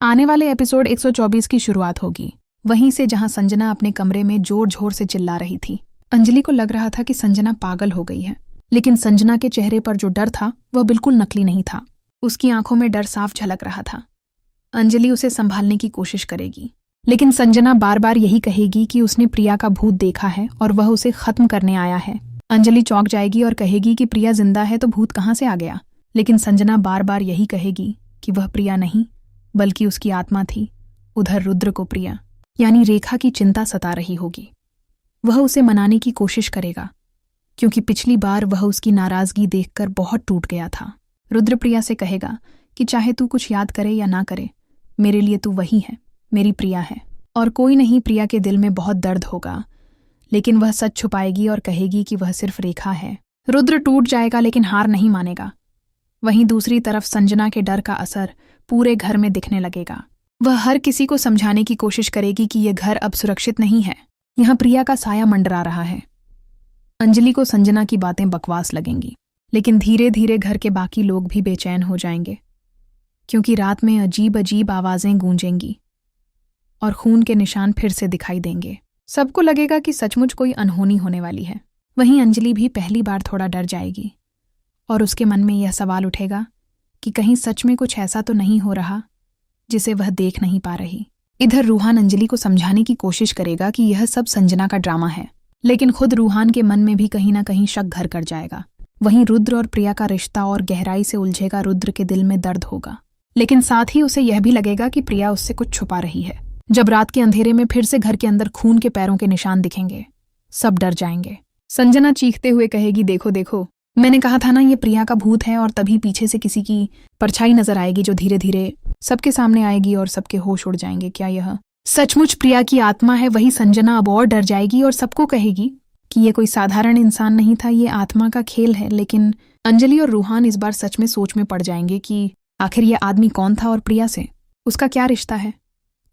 आने वाले एपिसोड 124 की शुरुआत होगी, वहीं से जहां संजना अपने कमरे में जोर जोर से चिल्ला रही थी। अंजलि को लग रहा था कि संजना पागल हो गई है, लेकिन संजना के चेहरे पर जो डर था वह बिल्कुल नकली नहीं था। उसकी आंखों में डर साफ झलक रहा था। अंजलि उसे संभालने की कोशिश करेगी, लेकिन संजना बार बार यही कहेगी कि उसने प्रिया का भूत देखा है और वह उसे खत्म करने आया है। अंजलि चौंक जाएगी और कहेगी कि प्रिया जिंदा है तो भूत कहाँ से आ गया, लेकिन संजना बार बार यही कहेगी कि वह प्रिया नहीं बल्कि उसकी आत्मा थी। उधर रुद्र को प्रिया यानी रेखा की चिंता सता रही होगी। वह उसे मनाने की कोशिश करेगा, क्योंकि पिछली बार वह उसकी नाराजगी देखकर बहुत टूट गया था। रुद्र प्रिया से कहेगा कि चाहे तू कुछ याद करे या ना करे, मेरे लिए तू वही है, मेरी प्रिया है और कोई नहीं। प्रिया के दिल में बहुत दर्द होगा, लेकिन वह सच छुपाएगी और कहेगी कि वह सिर्फ रेखा है। रुद्र टूट जाएगा लेकिन हार नहीं मानेगा। वहीं दूसरी तरफ संजना के डर का असर पूरे घर में दिखने लगेगा। वह हर किसी को समझाने की कोशिश करेगी कि यह घर अब सुरक्षित नहीं है, यहाँ प्रिया का साया मंडरा रहा है। अंजलि को संजना की बातें बकवास लगेंगी, लेकिन धीरे धीरे घर के बाकी लोग भी बेचैन हो जाएंगे, क्योंकि रात में अजीब अजीब आवाजें गूंजेंगी और खून के निशान फिर से दिखाई देंगे। सबको लगेगा कि सचमुच कोई अनहोनी होने वाली है। वहीं अंजलि भी पहली बार थोड़ा डर जाएगी और उसके मन में यह सवाल उठेगा कि कहीं सच में कुछ ऐसा तो नहीं हो रहा जिसे वह देख नहीं पा रही। इधर रूहान अंजलि को समझाने की कोशिश करेगा कि यह सब संजना का ड्रामा है, लेकिन खुद रूहान के मन में भी कहीं ना कहीं शक घर कर जाएगा। वहीं रुद्र और प्रिया का रिश्ता और गहराई से उलझेगा। रुद्र के दिल में दर्द होगा, लेकिन साथ ही उसे यह भी लगेगा कि प्रिया उससे कुछ छुपा रही है। जब रात के अंधेरे में फिर से घर के अंदर खून के पैरों के निशान दिखेंगे, सब डर जाएंगे। संजना चीखते हुए कहेगी, देखो देखो, मैंने कहा था ना ये प्रिया का भूत है। और तभी पीछे से किसी की परछाई नजर आएगी जो धीरे धीरे सबके सामने आएगी और सबके होश उड़ जाएंगे। क्या यह सचमुच प्रिया की आत्मा है? वही संजना अब और डर जाएगी और सबको कहेगी कि ये कोई साधारण इंसान नहीं था, ये आत्मा का खेल है। लेकिन अंजलि और रूहान इस बार सच में सोच में पड़ जाएंगे कि आखिर ये आदमी कौन था और प्रिया से उसका क्या रिश्ता है।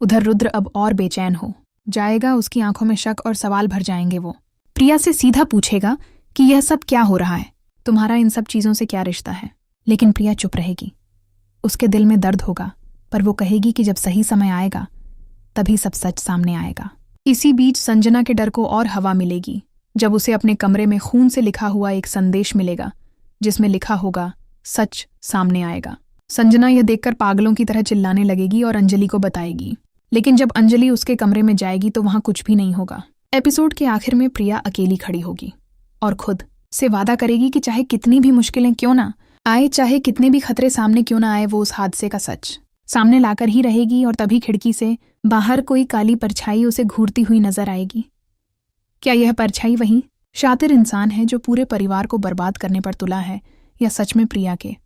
उधर रुद्र अब और बेचैन हो जाएगा। उसकी आंखों में शक और सवाल भर जाएंगे। वो प्रिया से सीधा पूछेगा कि यह सब क्या हो रहा है, तुम्हारा इन सब चीजों से क्या रिश्ता है। लेकिन प्रिया चुप रहेगी। उसके दिल में दर्द होगा, पर वो कहेगी कि जब सही समय आएगा तभी सब सच सामने आएगा। इसी बीच संजना के डर को और हवा मिलेगी जब उसे अपने कमरे में खून से लिखा हुआ एक संदेश मिलेगा, जिसमें लिखा होगा, सच सामने आएगा। संजना यह देखकर पागलों की तरह चिल्लाने लगेगी और अंजलि को बताएगी, लेकिन जब अंजलि उसके कमरे में जाएगी तो वहां कुछ भी नहीं होगा। एपिसोड के आखिर में प्रिया अकेली खड़ी होगी और खुद से वादा करेगी कि चाहे कितनी भी मुश्किलें क्यों ना आए, चाहे कितने भी खतरे सामने क्यों ना आए, वो उस हादसे का सच सामने लाकर ही रहेगी। और तभी खिड़की से बाहर कोई काली परछाई उसे घूरती हुई नजर आएगी। क्या यह परछाई वही शातिर इंसान है जो पूरे परिवार को बर्बाद करने पर तुला है, या सच में प्रिया के